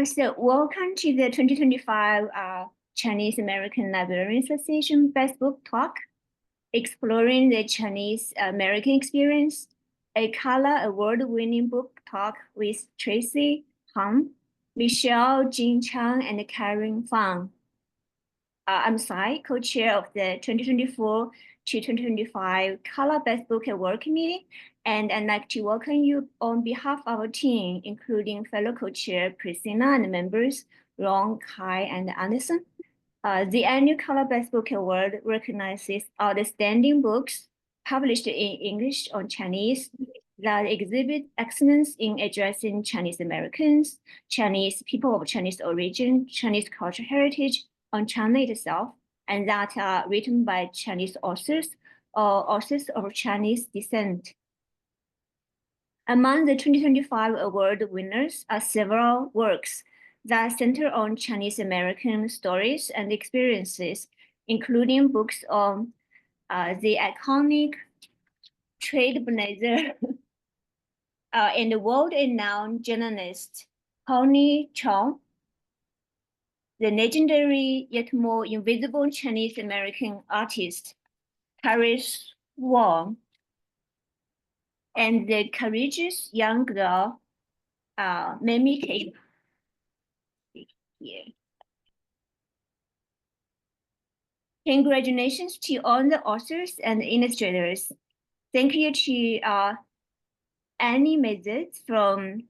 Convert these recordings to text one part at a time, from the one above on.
So welcome to the 2025 Chinese American Librarians Association Best Book Talk, Exploring the Chinese American Experience, a CALA award-winning book talk with Traci Huahn, Michelle Jing Chan, and Fang. I'm Sai, co-chair of the 2024 to 2025 CALA Best Book Award Committee, and I'd like to welcome you on behalf of our team, including fellow co-chair Priscilla and members Ron, Kai, and Anderson. The annual CALA Best Book Award recognizes outstanding books published in English or Chinese that exhibit excellence in addressing Chinese Americans, Chinese people of Chinese origin, Chinese cultural heritage on China itself, and that are written by Chinese authors or authors of Chinese descent. Among the 2025 award winners are several works that center on Chinese American stories and experiences, including books on the iconic trailblazer and the world-renowned journalist Connie Chung, the legendary yet more invisible Chinese American artist Traci Huahn, and the courageous young girl Mamie Tape. Yeah. Congratulations to all the authors and illustrators. Thank you to Annie Mazet from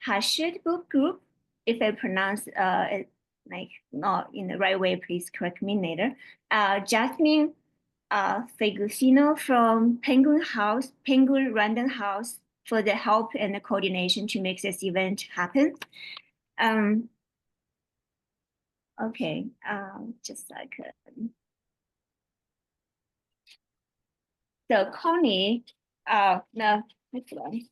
Hachette Book Group. If I pronounce it like not in the right way, please correct me later. Jasmine Fagusino from Penguin Random House for the help and the coordination to make this event happen. Okay, just like so Connie, no, next one.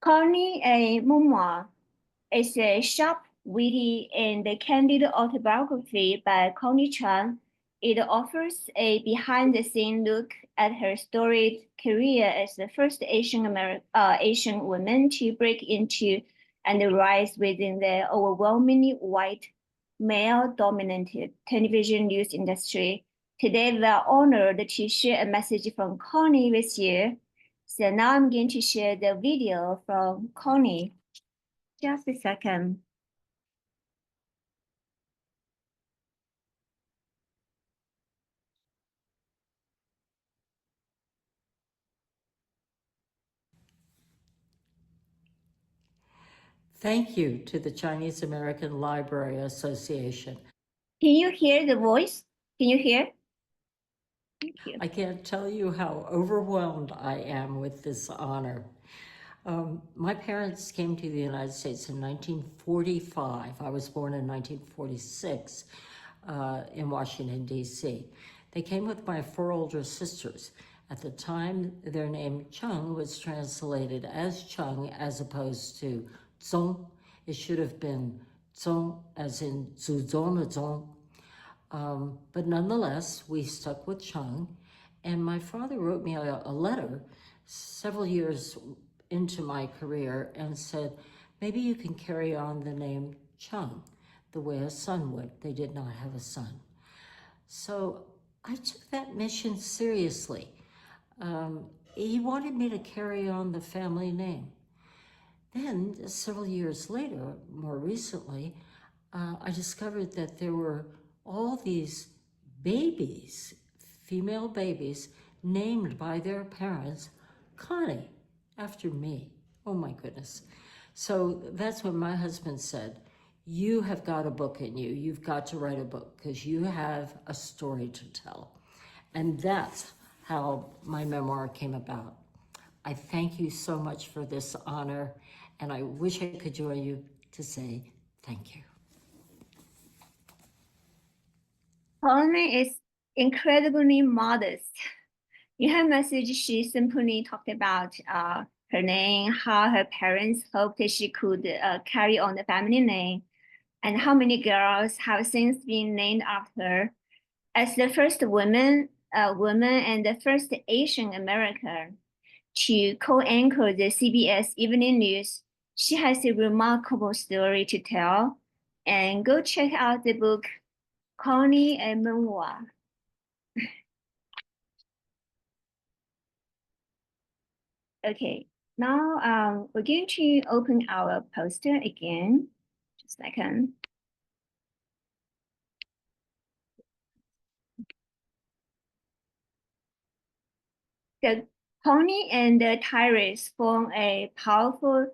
Connie, a Memoir, is a sharp, witty, and candid autobiography by Connie Chung. It offers a behind-the-scenes look at her storied career as the first Asian woman to break into and rise within the overwhelmingly white, male-dominated television news industry. Today, we are honored to share a message from Connie with you. So now I'm going to share the video from Connie. Just a second. Thank you to the Chinese American Library Association. Can you hear the voice? Can you hear? Thank you. I can't tell you how overwhelmed I am with this honor. My parents came to the United States in 1945. I was born in 1946 in Washington, D.C. They came with my 4 older sisters. At the time, their name Chung was translated as Chung as opposed to Zong. It should have been Zong as in Zuzong的Zong. But nonetheless, we stuck with Chung. And my father wrote me a letter several years into my career and said, maybe you can carry on the name Chung the way a son would. They did not have a son. So I took that mission seriously. He wanted me to carry on the family name. Then, several years later, more recently, I discovered that there were all these babies, female babies, named by their parents Connie, after me. Oh my goodness. So that's when my husband said, you have got a book in you. You've got to write a book because you have a story to tell. And that's how my memoir came about. I thank you so much for this honor, and I wish I could join you to say thank you. Connie is incredibly modest. In her message, she simply talked about her name, how her parents hoped that she could carry on the family name, and how many girls have since been named after her. As the first woman and the first Asian American, to co-anchor the CBS Evening News. She has a remarkable story to tell, and go check out the book, Connie and Memoir. Okay, now we're going to open our poster again. Just a second. The Connie and the Tyrus form a powerful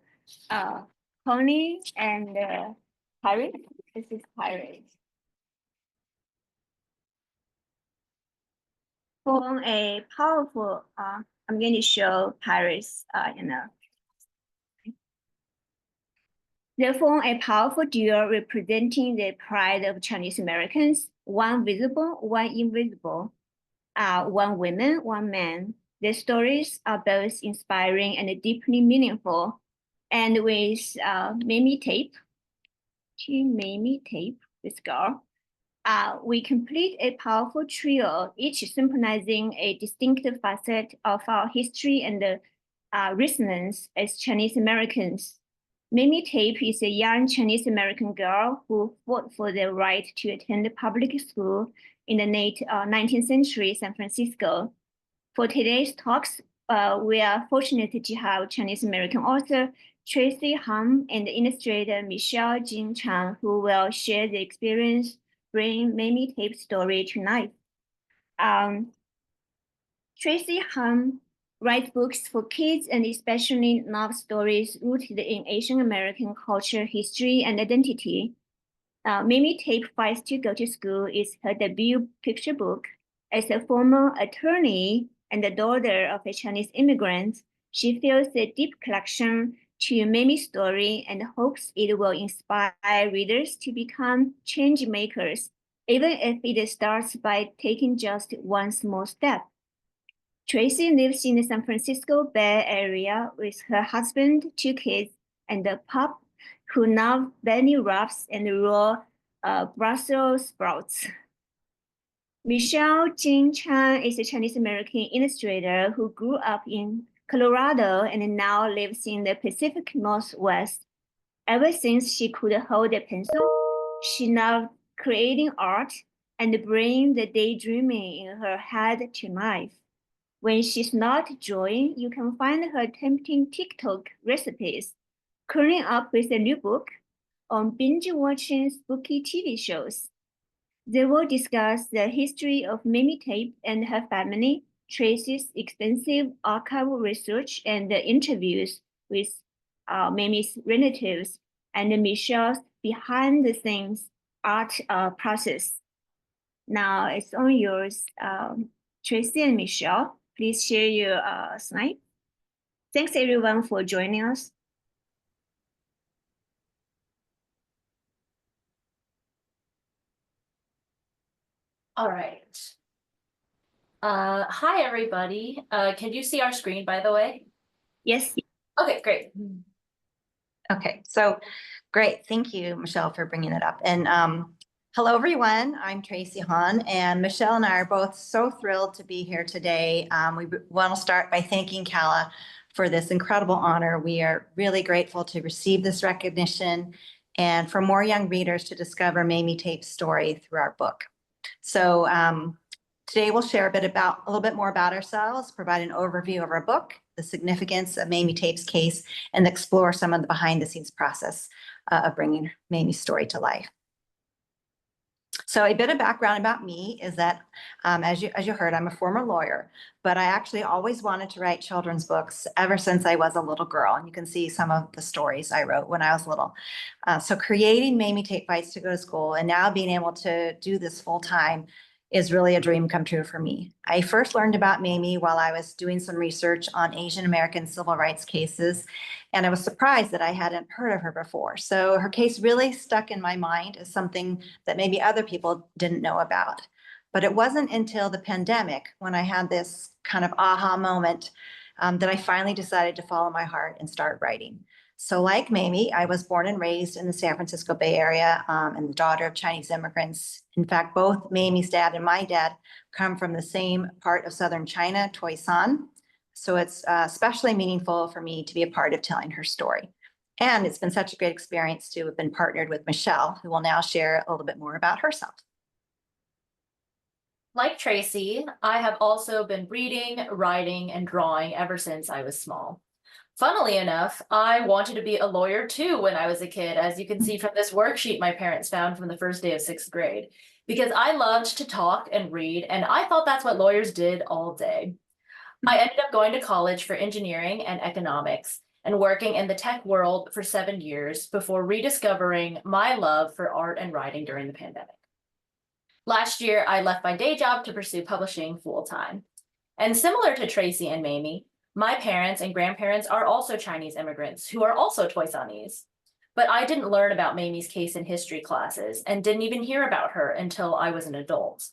Connie and Tyrus. This is Tyrus. Form a powerful. I'm going to show Tyrus. They form a powerful duo representing the pride of Chinese Americans. One visible, one invisible. One woman, one man. Their stories are both inspiring and deeply meaningful. And with Mamie Tape, this girl, we complete a powerful trio, each symbolizing a distinctive facet of our history and resonance as Chinese Americans. Mamie Tape is a young Chinese American girl who fought for the right to attend public school in the late 19th century San Francisco. For today's talks, we are fortunate to have Chinese American author Traci Huahn and illustrator Michelle Jing Chan, who will share the experience, bring Mamie Tape's story to life. Traci Huahn writes books for kids and especially love stories rooted in Asian American culture, history, and identity. Mamie Tape Fights to Go to School is her debut picture book. As a former attorney and the daughter of a Chinese immigrant, she feels a deep connection to Mamie's story and hopes it will inspire readers to become change makers, even if it starts by taking just one small step. Traci lives in the San Francisco Bay Area with her husband, 2 kids, and a pup who love bunny wraps and raw Brussels sprouts. Michelle Jing Chan is a Chinese American illustrator who grew up in Colorado and now lives in the Pacific Northwest. Ever since she could hold a pencil, she loved creating art and bringing the daydreaming in her head to life. When she's not drawing, you can find her tempting TikTok recipes, curling up with a new book, on binge-watching spooky TV shows. They will discuss the history of Mamie Tape and her family, Traci's extensive archival research and interviews with Mamie's relatives, and Michelle's behind-the-scenes art process. Now it's all yours, Traci and Michelle. Please share your slide. Thanks everyone for joining us. All right. Hi, everybody. Can you see our screen, by the way? Yes. Okay, great. Okay, so great. Thank you, Michelle, for bringing it up. And hello, everyone. I'm Traci Huahn, and Michelle and I are both so thrilled to be here today. We want to start by thanking CALA for this incredible honor. We are really grateful to receive this recognition and for more young readers to discover Mamie Tape's story through our book. So today we'll share a little bit more about ourselves, provide an overview of our book, the significance of Mamie Tape's case, and explore some of the behind the scenes process of bringing Mamie's story to life. So a bit of background about me is that, as you heard, I'm a former lawyer, but I actually always wanted to write children's books ever since I was a little girl. And you can see some of the stories I wrote when I was little. So creating Mamie Tape Fights to Go to School and now being able to do this full time is really a dream come true for me. I first learned about Mamie while I was doing some research on Asian American civil rights cases, and I was surprised that I hadn't heard of her before. So her case really stuck in my mind as something that maybe other people didn't know about. But it wasn't until the pandemic when I had this kind of aha moment that I finally decided to follow my heart and start writing. So like Mamie, I was born and raised in the San Francisco Bay Area and the daughter of Chinese immigrants. In fact, both Mamie's dad and my dad come from the same part of southern China, Toisan. So it's especially meaningful for me to be a part of telling her story. And it's been such a great experience to have been partnered with Michelle, who will now share a little bit more about herself. Like Traci, I have also been reading, writing, and drawing ever since I was small. Funnily enough, I wanted to be a lawyer too when I was a kid, as you can see from this worksheet my parents found from the first day of 6th grade, because I loved to talk and read, and I thought that's what lawyers did all day. I ended up going to college for engineering and economics and working in the tech world for 7 years before rediscovering my love for art and writing during the pandemic. Last year, I left my day job to pursue publishing full-time. And similar to Traci and Mamie, my parents and grandparents are also Chinese immigrants who are also Toisanese. But I didn't learn about Mamie's case in history classes and didn't even hear about her until I was an adult.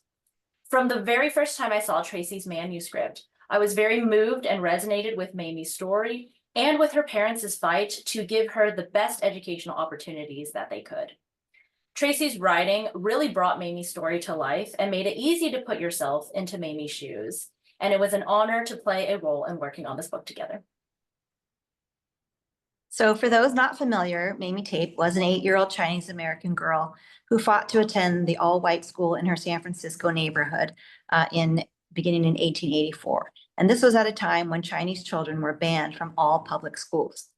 From the very first time I saw Traci's manuscript, I was very moved and resonated with Mamie's story and with her parents' fight to give her the best educational opportunities that they could. Traci's writing really brought Mamie's story to life and made it easy to put yourself into Mamie's shoes. And it was an honor to play a role in working on this book together. So for those not familiar, Mamie Tape was an 8-year-old Chinese American girl who fought to attend the all-white school in her San Francisco neighborhood beginning in 1884. And this was at a time when Chinese children were banned from all public schools.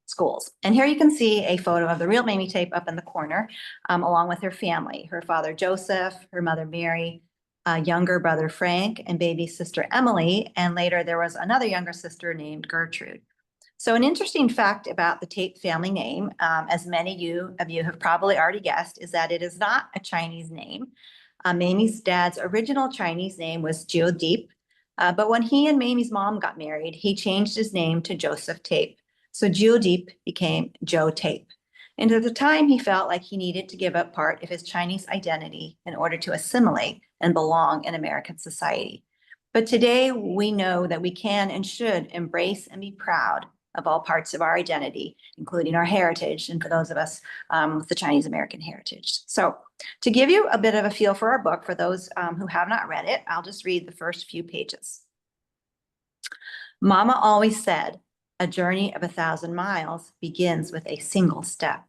And here you can see a photo of the real Mamie Tape up in the corner, along with her family, her father Joseph, her mother Mary, younger brother Frank, and baby sister Emily. And later there was another younger sister named Gertrude. So an interesting fact about the Tape family name, as many of you have probably already guessed, is that it is not a Chinese name. Mamie's dad's original Chinese name was Jiu Deep, but when he and Mamie's mom got married, he changed his name to Joseph Tape. So Jiu Deep became Joe Tape. And at the time, he felt like he needed to give up part of his Chinese identity in order to assimilate and belong in American society. But today, we know that we can and should embrace and be proud of all parts of our identity, including our heritage, and for those of us with the Chinese American heritage. So to give you a bit of a feel for our book, for those who have not read it, I'll just read the first few pages. Mama always said, a journey of 1,000 miles begins with a single step.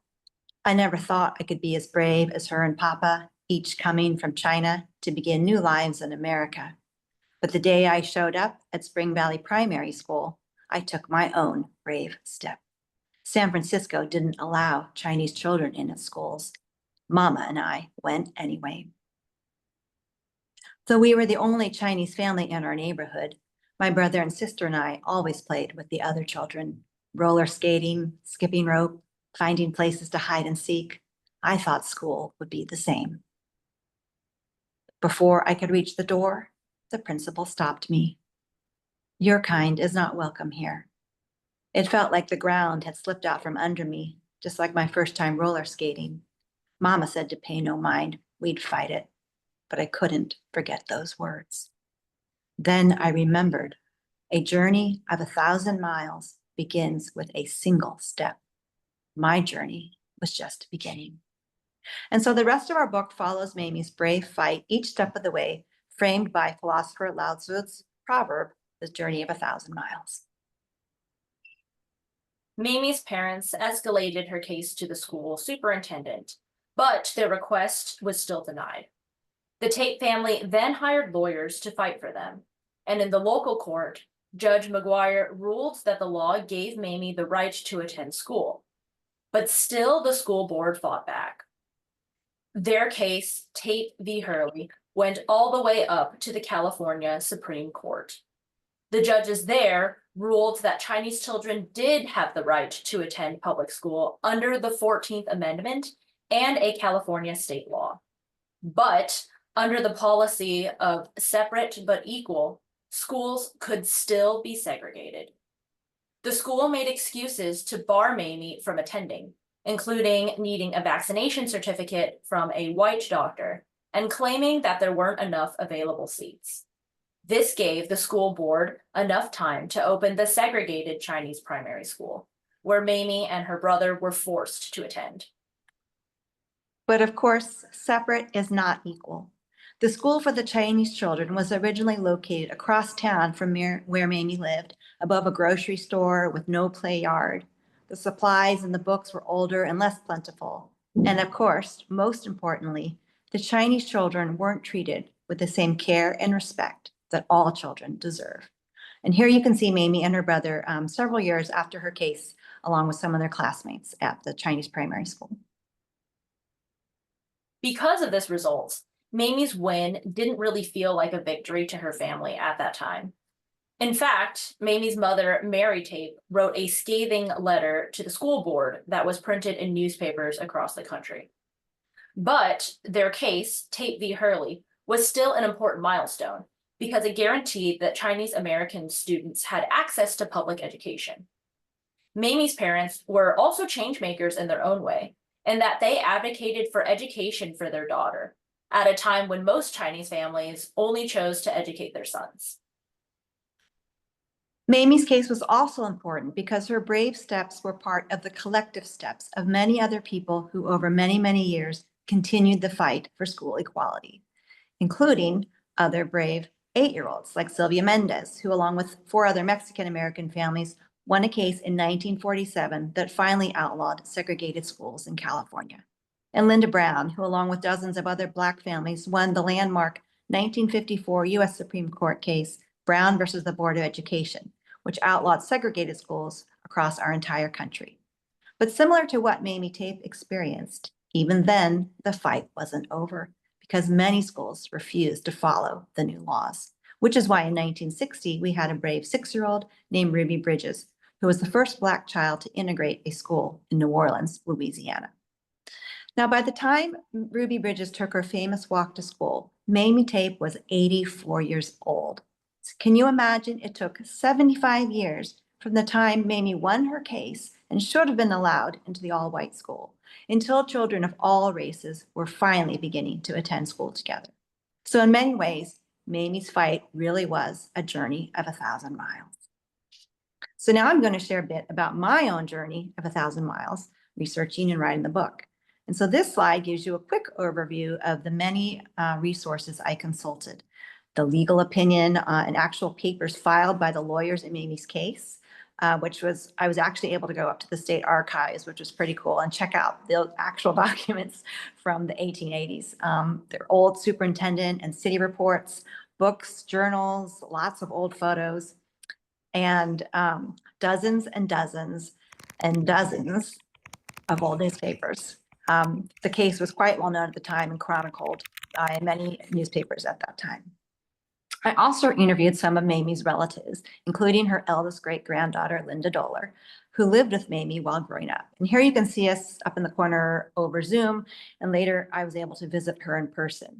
I never thought I could be as brave as her and Papa, each coming from China to begin new lives in America. But the day I showed up at Spring Valley Primary School, I took my own brave step. San Francisco didn't allow Chinese children in its schools. Mama and I went anyway. Though we were the only Chinese family in our neighborhood, my brother and sister and I always played with the other children, roller skating, skipping rope, finding places to hide and seek. I thought school would be the same. Before I could reach the door, the principal stopped me. Your kind is not welcome here. It felt like the ground had slipped out from under me, just like my first time roller skating. Mama said to pay no mind, we'd fight it, but I couldn't forget those words. Then I remembered, a journey of 1,000 miles begins with a single step. My journey was just beginning. And so the rest of our book follows Mamie's brave fight each step of the way, framed by philosopher Lao Tzu's proverb, the journey of 1,000 miles. Mamie's parents escalated her case to the school superintendent, but their request was still denied. The Tape family then hired lawyers to fight for them, and in the local court, Judge McGuire ruled that the law gave Mamie the right to attend school. But still, the school board fought back. Their case, Tape v. Hurley, went all the way up to the California Supreme Court. The judges there ruled that Chinese children did have the right to attend public school under the 14th Amendment and a California state law. But under the policy of separate but equal, schools could still be segregated. The school made excuses to bar Mamie from attending, including needing a vaccination certificate from a white doctor and claiming that there weren't enough available seats. This gave the school board enough time to open the segregated Chinese primary school, where Mamie and her brother were forced to attend. But of course, separate is not equal. The school for the Chinese children was originally located across town from where Mamie lived, above a grocery store with no play yard. The supplies and the books were older and less plentiful. And of course, most importantly, the Chinese children weren't treated with the same care and respect that all children deserve. And here you can see Mamie and her brother several years after her case, along with some of their classmates at the Chinese primary school. Because of this result, Mamie's win didn't really feel like a victory to her family at that time. In fact, Mamie's mother, Mamie Tape, wrote a scathing letter to the school board that was printed in newspapers across the country. But their case, Tape v. Hurley, was still an important milestone because it guaranteed that Chinese American students had access to public education. Mamie's parents were also changemakers in their own way, in that they advocated for education for their daughter at a time when most Chinese families only chose to educate their sons. Mamie's case was also important because her brave steps were part of the collective steps of many other people who over many, many years continued the fight for school equality, including other brave 8-year-olds like Sylvia Mendez, who along with 4 other Mexican-American families won a case in 1947 that finally outlawed segregated schools in California. And Linda Brown, who along with dozens of other Black families won the landmark 1954 U.S. Supreme Court case, Brown versus the Board of Education, which outlawed segregated schools across our entire country. But similar to what Mamie Tape experienced, even then, the fight wasn't over because many schools refused to follow the new laws, which is why in 1960, we had a brave 6-year-old named Ruby Bridges, who was the first Black child to integrate a school in New Orleans, Louisiana. Now, by the time Ruby Bridges took her famous walk to school, Mamie Tape was 84 years old. So can you imagine it took 75 years from the time Mamie won her case and should have been allowed into the all-white school until children of all races were finally beginning to attend school together. So in many ways, Mamie's fight really was a journey of 1,000 miles. So now I'm going to share a bit about my own journey of 1,000 miles, researching and writing the book. And so this slide gives you a quick overview of the many resources I consulted, the legal opinion and actual papers filed by the lawyers in Mamie's case, I was actually able to go up to the state archives, which was pretty cool, and check out the actual documents from the 1880s. They're old superintendent and city reports, books, journals, lots of old photos, and dozens and dozens and dozens of old newspapers. The case was quite well known at the time and chronicled in many newspapers at that time. I also interviewed some of Mamie's relatives, including her eldest great-granddaughter, Linda Doller, who lived with Mamie while growing up. And here you can see us up in the corner over Zoom, and later I was able to visit her in person.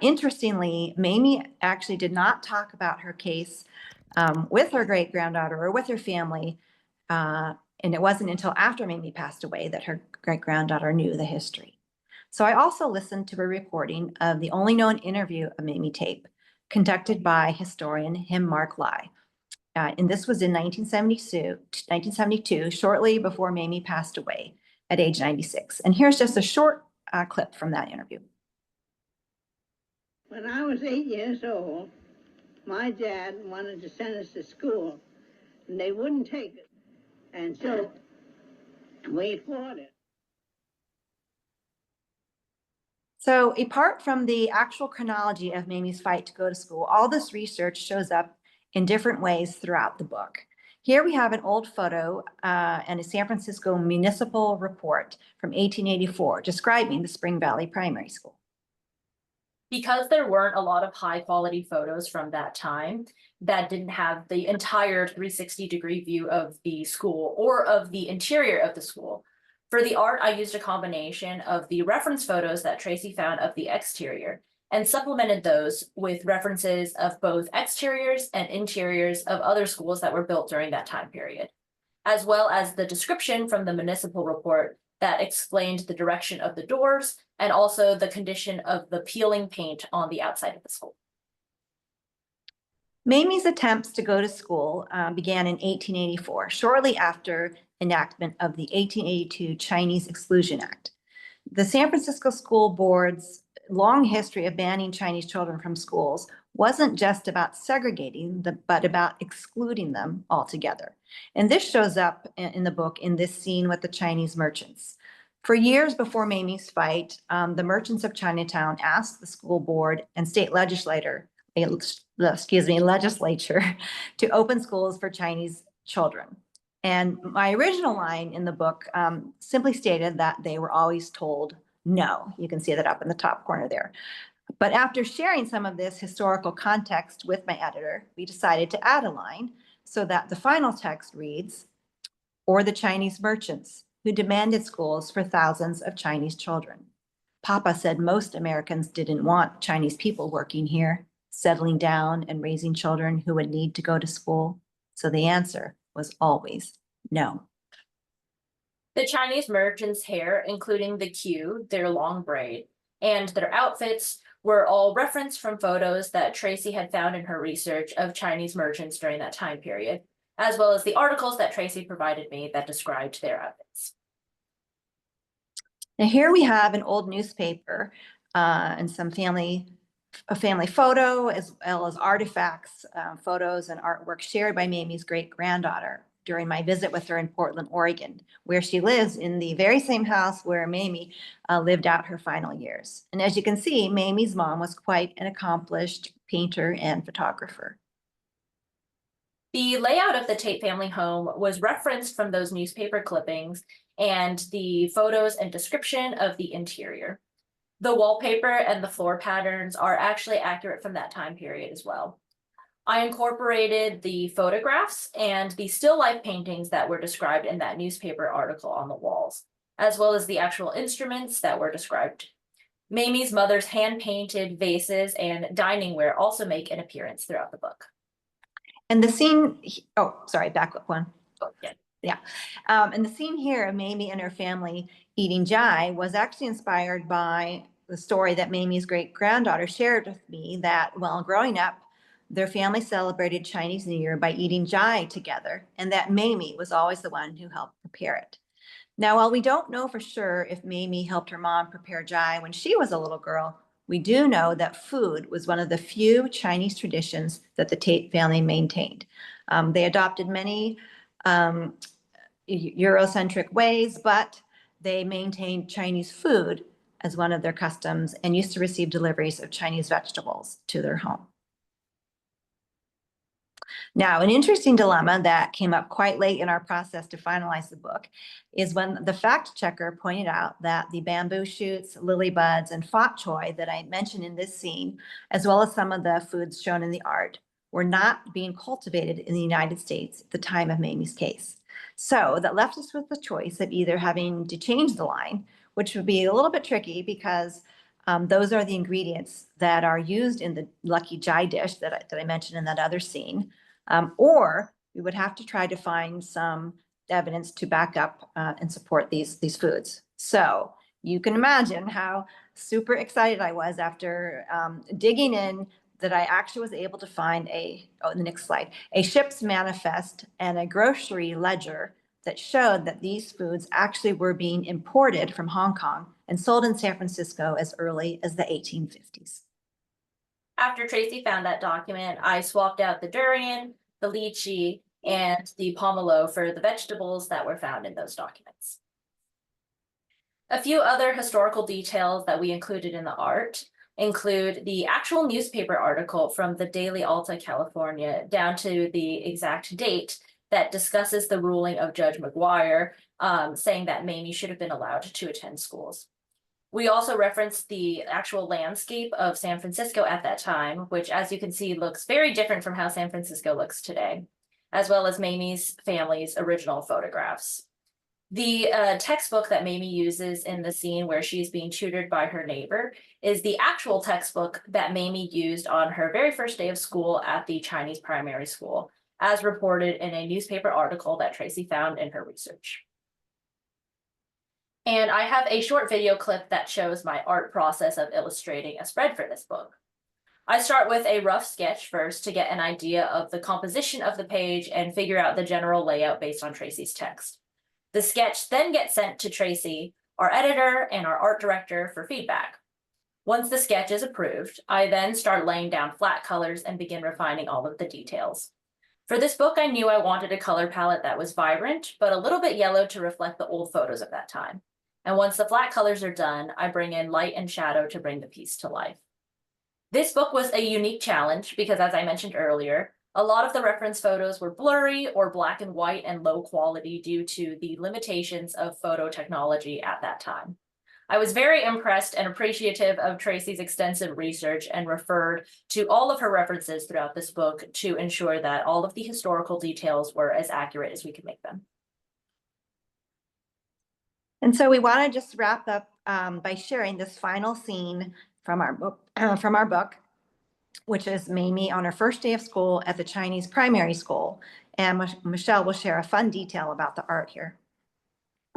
Interestingly, Mamie actually did not talk about her case with her great-granddaughter or with her family, and it wasn't until after Mamie passed away that her great-granddaughter knew the history. So I also listened to a recording of the only known interview of Mamie Tape, conducted by historian Him Mark Lai. And this was in 1972, shortly before Mamie passed away at age 96. And here's just a short clip from that interview. When I was 8 years old, my dad wanted to send us to school, and they wouldn't take it. And so we fought it. So apart from the actual chronology of Mamie's fight to go to school, all this research shows up in different ways throughout the book. Here we have an old photo and a San Francisco municipal report from 1884 describing the Spring Valley Primary School. Because there weren't a lot of high quality photos from that time that didn't have the entire 360-degree view of the school or of the interior of the school, for the art, I used a combination of the reference photos that Traci found of the exterior and supplemented those with references of both exteriors and interiors of other schools that were built during that time period, as well as the description from the municipal report that explained the direction of the doors and also the condition of the peeling paint on the outside of the school. Mamie's attempts to go to school began in 1884, shortly after enactment of the 1882 Chinese Exclusion Act. The San Francisco School Board's long history of banning Chinese children from schools wasn't just about segregating, but about excluding them altogether. And this shows up in the book in this scene with the Chinese merchants. For years before Mamie's fight, the merchants of Chinatown asked the school board and state legislature to open schools for Chinese children. And my original line in the book simply stated that they were always told no. You can see that up in the top corner there. But after sharing some of this historical context with my editor, we decided to add a line so that the final text reads, "Or the Chinese merchants who demanded schools for thousands of Chinese children. Papa said most Americans didn't want Chinese people working here, settling down and raising children who would need to go to school. So the answer was always no." The Chinese merchants' hair, including the queue, their long braid, and their outfits were all referenced from photos that Traci had found in her research of Chinese merchants during that time period, as well as the articles that Traci provided me that described their outfits. Now here we have an old newspaper and a family photo, as well as artifacts, photos and artwork shared by Mamie's great-granddaughter during my visit with her in Portland, Oregon, where she lives in the very same house where Mamie lived out her final years. And as you can see, Mamie's mom was quite an accomplished painter and photographer. The layout of the Tape family home was referenced from those newspaper clippings and the photos and description of the interior. The wallpaper and the floor patterns are actually accurate from that time period as well. I incorporated the photographs and the still life paintings that were described in that newspaper article on the walls, as well as the actual instruments that were described. Mamie's mother's hand-painted vases and dining ware also make an appearance throughout the book. And the scene, oh, sorry, back up one. Oh, yeah. Yeah. And the scene here of Mamie and her family eating jai was actually inspired by the story that Mamie's great-granddaughter shared with me, that while growing up, their family celebrated Chinese New Year by eating jai together, and that Mamie was always the one who helped prepare it. Now, while we don't know for sure if Mamie helped her mom prepare jai when she was a little girl, we do know that food was one of the few Chinese traditions that the Tape family maintained. They adopted many Eurocentric ways, but they maintained Chinese food as one of their customs and used to receive deliveries of Chinese vegetables to their home. Now, an interesting dilemma that came up quite late in our process to finalize the book is when the fact checker pointed out that the bamboo shoots, lily buds, and fok choy that I mentioned in this scene, as well as some of the foods shown in the art, were not being cultivated in the United States at the time of Mamie's case. So that left us with the choice of either having to change the line, which would be a little bit tricky because those are the ingredients that are used in the lucky jai dish that I mentioned in that other scene, or we would have to try to find some evidence to back up and support these foods. So you can imagine how super excited I was after digging in, that I actually was able to find the next slide, a ship's manifest and a grocery ledger that showed that these foods actually were being imported from Hong Kong and sold in San Francisco as early as the 1850s. After Traci found that document, I swapped out the durian, the lychee, and the pomelo for the vegetables that were found in those documents. A few other historical details that we included in the art include the actual newspaper article from the Daily Alta, California, down to the exact date that discusses the ruling of Judge McGuire, saying that Mamie should have been allowed to attend schools. We also referenced the actual landscape of San Francisco at that time, which, as you can see, looks very different from how San Francisco looks today, as well as Mamie's family's original photographs. The textbook that Mamie uses in the scene where she's being tutored by her neighbor is the actual textbook that Mamie used on her very first day of school at the Chinese primary school, as reported in a newspaper article that Traci found in her research. And I have a short video clip that shows my art process of illustrating a spread for this book. I start with a rough sketch first to get an idea of the composition of the page and figure out the general layout based on Traci's text. The sketch then gets sent to Traci, our editor, and our art director for feedback. Once the sketch is approved, I then start laying down flat colors and begin refining all of the details. For this book, I knew I wanted a color palette that was vibrant, but a little bit yellow to reflect the old photos of that time. And once the flat colors are done, I bring in light and shadow to bring the piece to life. This book was a unique challenge because, as I mentioned earlier, a lot of the reference photos were blurry or black and white and low quality due to the limitations of photo technology at that time. I was very impressed and appreciative of Traci's extensive research and referred to all of her references throughout this book to ensure that all of the historical details were as accurate as we could make them. And so we want to just wrap up by sharing this final scene from our book, which is Mamie on her first day of school at the Chinese primary school. And Michelle will share a fun detail about the art here.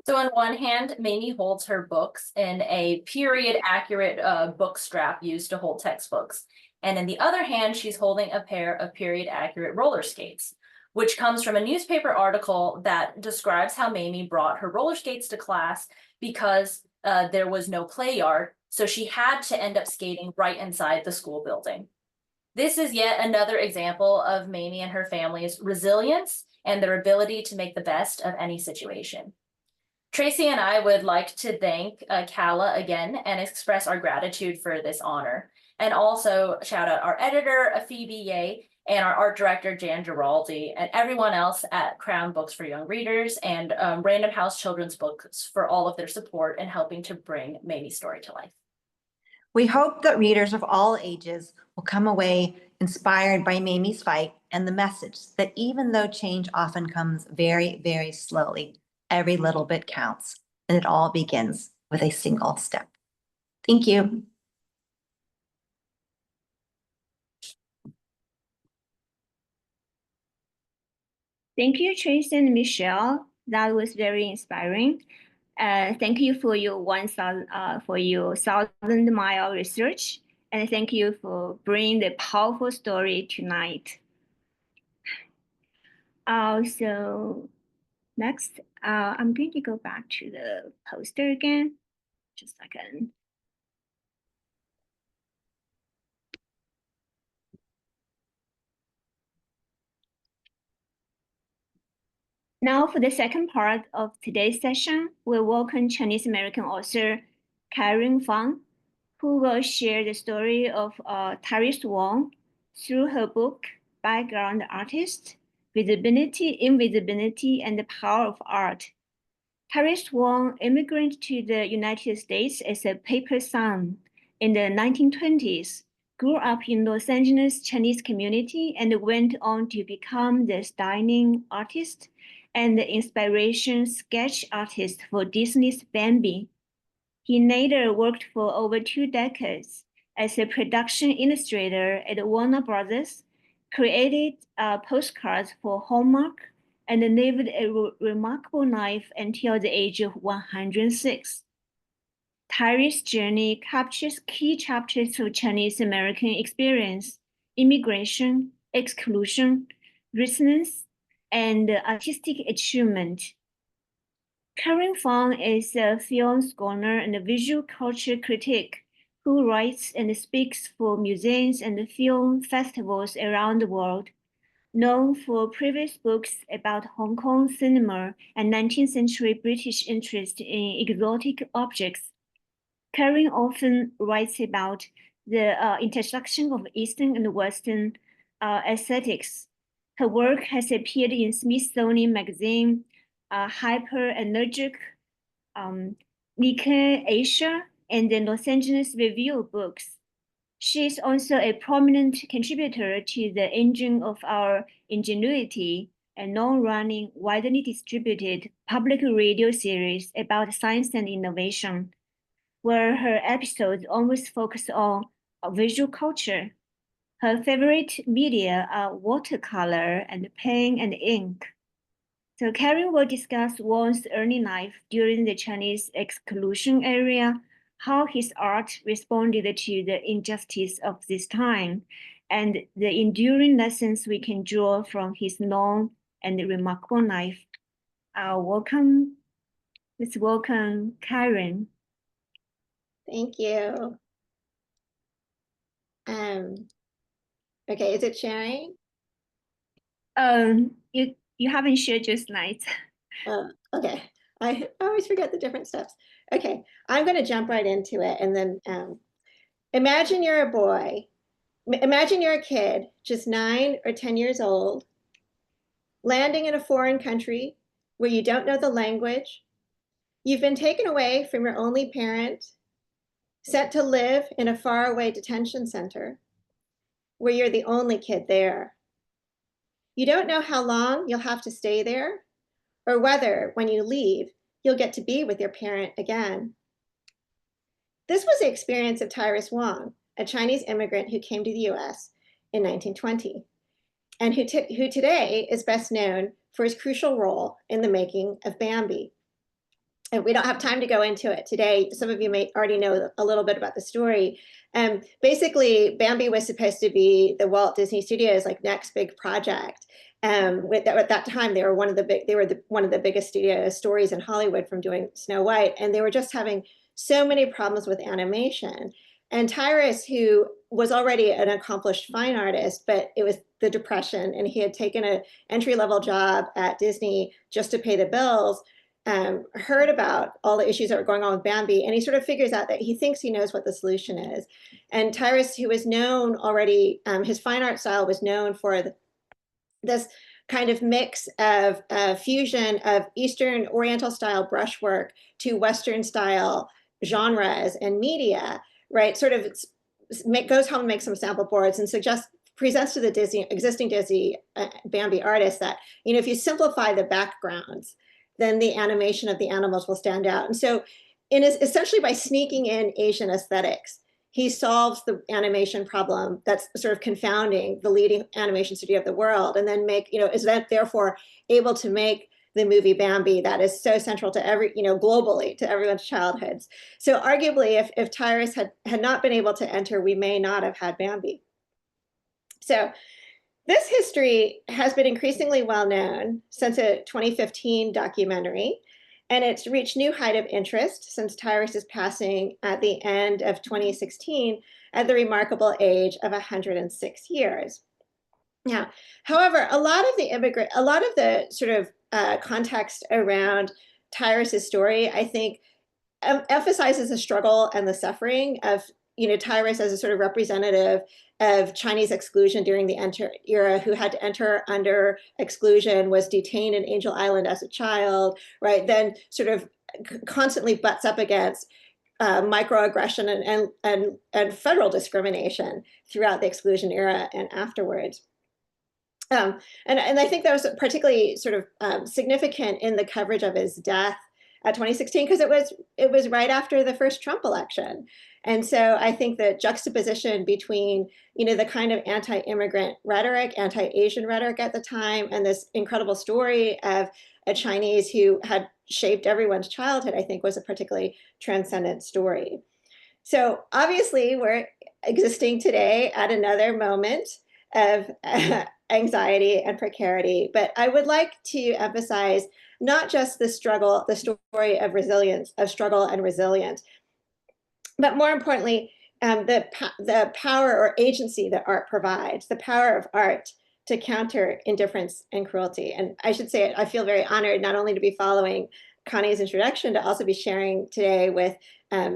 So on one hand, Mamie holds her books in a period-accurate book strap used to hold textbooks. And in the other hand, she's holding a pair of period-accurate roller skates, which comes from a newspaper article that describes how Mamie brought her roller skates to class because there was no play yard, so she had to end up skating right inside the school building. This is yet another example of Mamie and her family's resilience and their ability to make the best of any situation. Traci and I would like to thank CALA again and express our gratitude for this honor. And also shout out our editor, Phoebe Ye, and our art director, Jan Giraldi, and everyone else at Crown Books for Young Readers and Random House Children's Books for all of their support in helping to bring Mamie's story to life. We hope that readers of all ages will come away inspired by Mamie's fight and the message that even though change often comes very, very slowly, every little bit counts, and it all begins with a single step. Thank you. Thank you, Traci and Michelle. That was very inspiring. Thank you for your 1,000-mile research, and thank you for bringing the powerful story tonight. So next, I'm going to go back to the poster again. Just a second. Now for the second part of today's session, we welcome Chinese American author Karen Fang, who will share the story of Traci Huahn through her book, Background Artist, Visibility, Invisibility, and the Power of Art. Traci Huahn immigrated to the United States as a paper son in the 1920s, grew up in Los Angeles Chinese community, and went on to become the styling artist and the inspiration sketch artist for Disney's Bambi. He later worked for over 2 decades as a production illustrator at Warner Brothers, created postcards for Hallmark, and lived a remarkable life until the age of 106. Traci's journey captures key chapters of Chinese American experience, immigration, exclusion, resilience, and artistic achievement. Karen Fang is a film scholar and a visual culture critic who writes and speaks for museums and film festivals around the world. Known for previous books about Hong Kong cinema and 19th century British interest in exotic objects, Karen often writes about the intersection of Eastern and Western aesthetics. Her work has appeared in Smithsonian Magazine, Hyper-Allergic, Nikkei Asia, and the Los Angeles Review of Books. She is also a prominent contributor to the Engine of Our Ingenuity, a long-running, widely distributed public radio series about science and innovation, where her episodes always focus on visual culture. Her favorite media are watercolor and pen and ink. So Karen will discuss Huahn's early life during the Chinese exclusion era, how his art responded to the injustice of this time, and the enduring lessons we can draw from his long and remarkable life. Let's welcome Karen. Thank you. Okay, is it sharing? You haven't shared your slides. Okay, I always forget the different steps. Okay, I'm going to jump right into it. And then imagine you're a boy. Imagine you're a kid, just 9 or 10 years old, landing in a foreign country where you don't know the language. You've been taken away from your only parent, sent to live in a faraway detention center where you're the only kid there. You don't know how long you'll have to stay there or whether when you leave, you'll get to be with your parent again. This was the experience of Traci Huahn, a Chinese immigrant who came to the US in 1920, and who today is best known for his crucial role in the making of Bambi. And we don't have time to go into it today. Some of you may already know a little bit about the story. Basically, Bambi was supposed to be the Walt Disney Studios next big project. At that time, they were one of the biggest stories in Hollywood from doing Snow White, and they were just having so many problems with animation. And Traci, who was already an accomplished fine artist, but it was the Depression, and he had taken an entry-level job at Disney just to pay the bills, heard about all the issues that were going on with Bambi, and he sort of figures out that he thinks he knows what the solution is. And Traci, who was known already, his fine art style was known for this kind of mix of fusion of Eastern Oriental style brushwork to Western style genres and media, right? Sort of goes home and makes some sample boards and presents to the existing Disney Bambi artists that, if you simplify the backgrounds, then the animation of the animals will stand out. And so essentially by sneaking in Asian aesthetics, he solves the animation problem that's sort of confounding the leading animation studio of the world, and then is therefore able to make the movie Bambi that is so central to globally to everyone's childhoods. So arguably, if Traci had not been able to enter, we may not have had Bambi. So this history has been increasingly well known since a 2015 documentary, and it's reached new height of interest since Traci's passing at the end of 2016 at the remarkable age of 106 years. Now, however, a lot of the sort of context around Traci's story, I think, emphasizes the struggle and the suffering of Traci as a sort of representative of Chinese exclusion during the era, who had to enter under exclusion, was detained in Angel Island as a child, right? Then sort of constantly butts up against microaggression and federal discrimination throughout the exclusion era and afterwards. And I think that was particularly sort of significant in the coverage of his death at 2016, because it was right after the first Trump election. And so I think the juxtaposition between, the kind of anti-immigrant rhetoric, anti-Asian rhetoric at the time, and this incredible story of a Chinese who had shaped everyone's childhood, I think was a particularly transcendent story. So obviously we're existing today at another moment of anxiety and precarity, but I would like to emphasize not just the story of resilience, of struggle and resilience, but more importantly, the power or agency that art provides, the power of art to counter indifference and cruelty. And I should say, I feel very honored not only to be following Connie's introduction, to also be sharing today with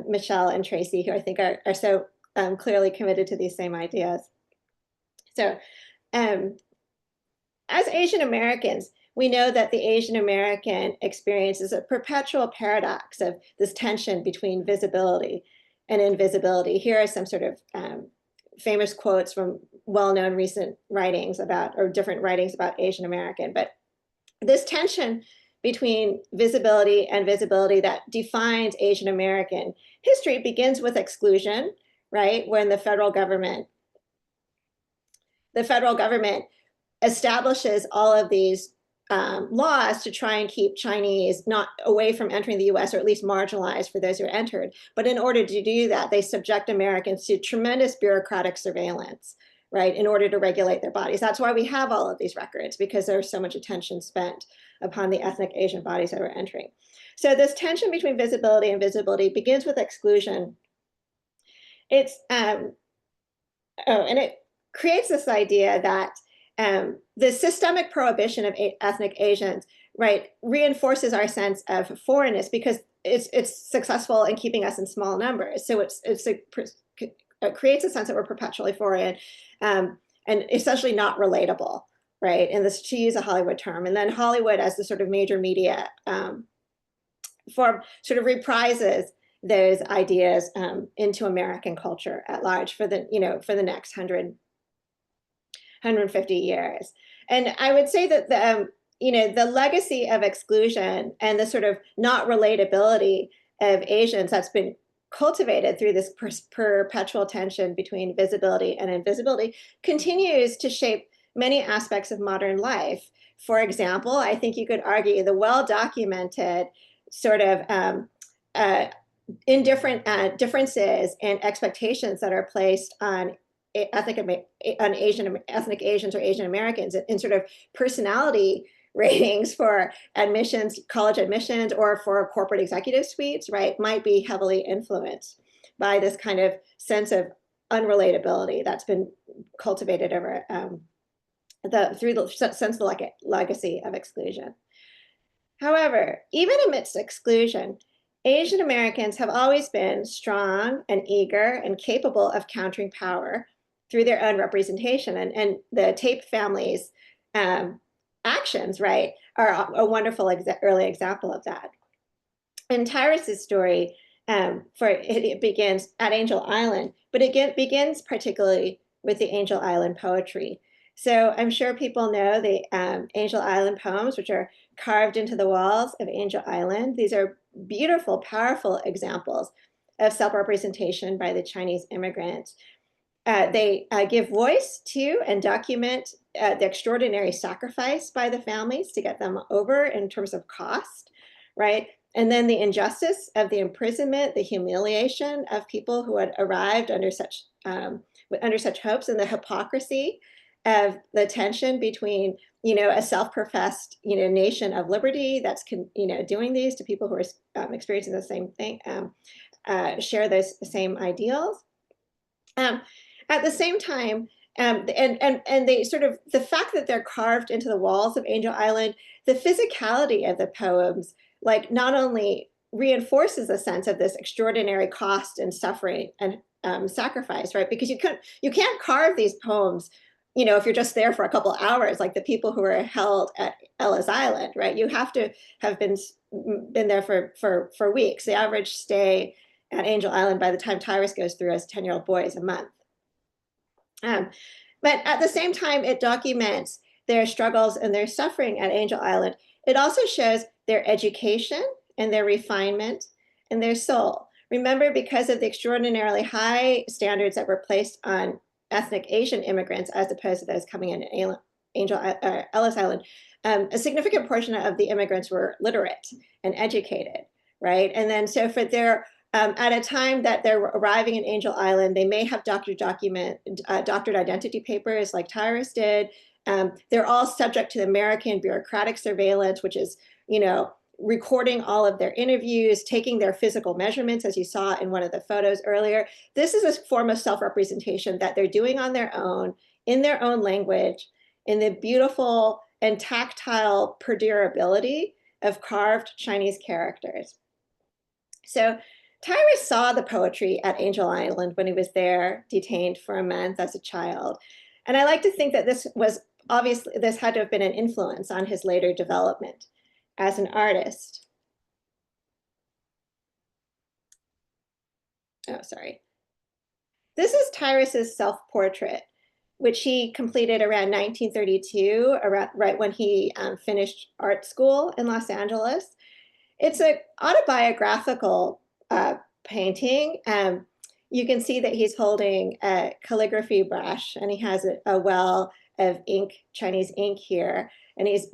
Michelle and Traci, who I think are so clearly committed to these same ideas. So as Asian Americans, we know that the Asian American experience is a perpetual paradox of this tension between visibility and invisibility. Here are some sort of famous quotes from well-known recent writings different writings about Asian American. But this tension between visibility and visibility that defines Asian American history begins with exclusion, right? When the federal government establishes all of these laws to try and keep Chinese not away from entering the US, or at least marginalized for those who are entered. But in order to do that, they subject Americans to tremendous bureaucratic surveillance, right, in order to regulate their bodies. That's why we have all of these records, because there's so much attention spent upon the ethnic Asian bodies that are entering. So this tension between visibility and visibility begins with exclusion. It's and it creates this idea that the systemic prohibition of ethnic Asians, right, reinforces our sense of foreignness because it's successful in keeping us in small numbers. So it creates a sense that we're perpetually foreign and essentially not relatable, right? And this, to use a Hollywood term, and then Hollywood as the sort of major media form sort of reprises those ideas into American culture at large for the, for the next 150 years. And I would say that the legacy of exclusion and the sort of not relatability of Asians that's been cultivated through this perpetual tension between visibility and invisibility continues to shape many aspects of modern life. For example, I think you could argue the well-documented sort of differences and expectations that are placed on ethnic Asians or Asian Americans in sort of personality ratings for admissions, college admissions, or for corporate executive suites, right, might be heavily influenced by this kind of sense of unrelatability that's been cultivated over through the legacy of exclusion. However, even amidst exclusion, Asian Americans have always been strong and eager and capable of countering power through their own representation. And the Tape family's actions, right, are a wonderful early example of that. And Tyrus's story, it begins at Angel Island, but it begins particularly with the Angel Island poetry. So I'm sure people know the Angel Island poems, which are carved into the walls of Angel Island. These are beautiful, powerful examples of self-representation by the Chinese immigrants. They give voice to and document the extraordinary sacrifice by the families to get them over in terms of cost, right? And then the injustice of the imprisonment, the humiliation of people who had arrived under such hopes, and the hypocrisy of the tension between, a self-professed, nation of liberty that's, doing these to people who are experiencing the same thing, share those same ideals. At the same time, and they sort of, the fact that they're carved into the walls of Angel Island, the physicality of the poems, like, not only reinforces a sense of this extraordinary cost and suffering and sacrifice, right? Because you can't carve these poems, if you're just there for a couple hours, like the people who are held at Ellis Island, right? You have to have been there for weeks. The average stay at Angel Island by the time Tyrus goes through as a 10-year-old boy is a month. But at the same time, it documents their struggles and their suffering at Angel Island. It also shows their education and their refinement and their soul. Remember, because of the extraordinarily high standards that were placed on ethnic Asian immigrants as opposed to those coming in Ellis Island, a significant portion of the immigrants were literate and educated, right? And then so for their at a time that they're arriving in Angel Island, they may have doctored identity papers like Tyrus did. They're all subject to the American bureaucratic surveillance, which is, recording all of their interviews, taking their physical measurements, as you saw in one of the photos earlier. This is a form of self-representation that they're doing on their own, in their own language, in the beautiful and tactile perdurability of carved Chinese characters. So Tyrus saw the poetry at Angel Island when he was there, detained for a month as a child. And I like to think that this had to have been an influence on his later development as an artist. Oh, sorry. This is Tyrus's self-portrait, which he completed around 1932, right when he finished art school in Los Angeles. It's an autobiographical painting. You can see that he's holding a calligraphy brush, and he has a well of ink, Chinese ink here, and he's,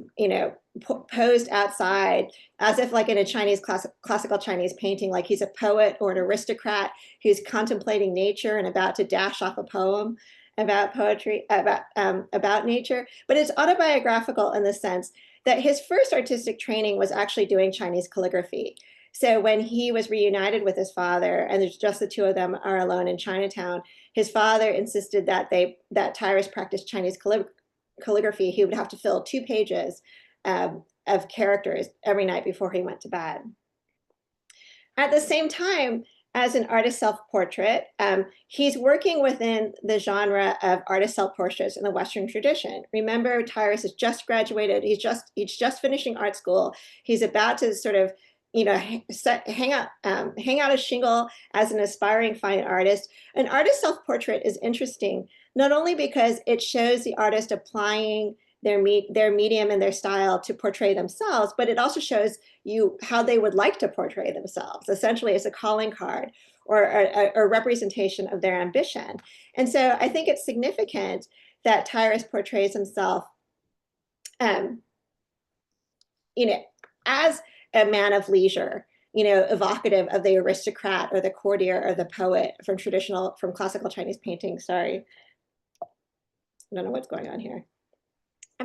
posed outside as if like in a Chinese classical Chinese painting, like he's a poet or an aristocrat who's contemplating nature and about to dash off a poem about poetry, about nature. But it's autobiographical in the sense that his first artistic training was actually doing Chinese calligraphy. So when he was reunited with his father, and there's just the two of them are alone in Chinatown, his father insisted that Tyrus practice Chinese calligraphy, he would have to fill 2 pages of characters every night before he went to bed. At the same time, as an artist self-portrait, he's working within the genre of artist self-portraits in the Western tradition. Remember, Tyrus has just graduated. He's just finishing art school. He's about to sort of, you know, hang out a shingle as an aspiring fine artist. An artist self-portrait is interesting, not only because it shows the artist applying their medium and their style to portray themselves, but it also shows you how they would like to portray themselves. Essentially, it's a calling card or a representation of their ambition. And so I think it's significant that Tyrus portrays himself, you know, as a man of leisure, you know, evocative of the aristocrat or the courtier or the poet from classical Chinese painting. Sorry, I don't know what's going on here.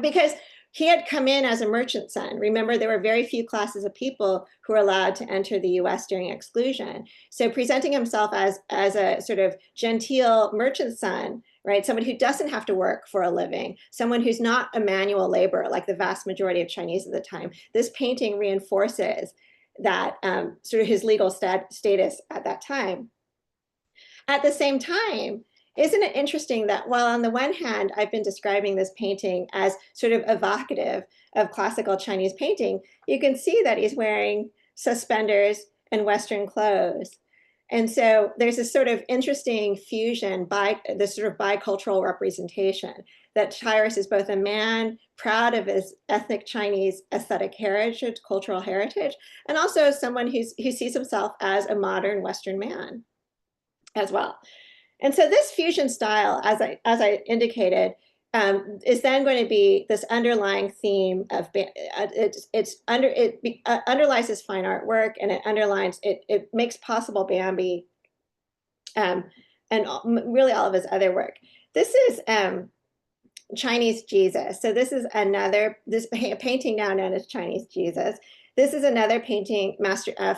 Because he had come in as a merchant son. Remember, there were very few classes of people who were allowed to enter the US during exclusion. So presenting himself as a sort of genteel merchant son, right? Someone who doesn't have to work for a living, someone who's not a manual laborer like the vast majority of Chinese at the time. This painting reinforces that sort of his legal status at that time. At the same time, isn't it interesting that while on the one hand, I've been describing this painting as sort of evocative of classical Chinese painting, you can see that he's wearing suspenders and Western clothes. And so there's this sort of interesting fusion by this sort of bicultural representation that Tyrus is both a man proud of his ethnic Chinese aesthetic heritage, cultural heritage, and also someone who sees himself as a modern Western man as well. And so this fusion style, as I indicated, is then going to be this underlying theme of it underlies his fine art work, and it makes possible Bambi and really all of his other work. This is Chinese Jesus. So this is this painting now known as Chinese Jesus. This is another painting,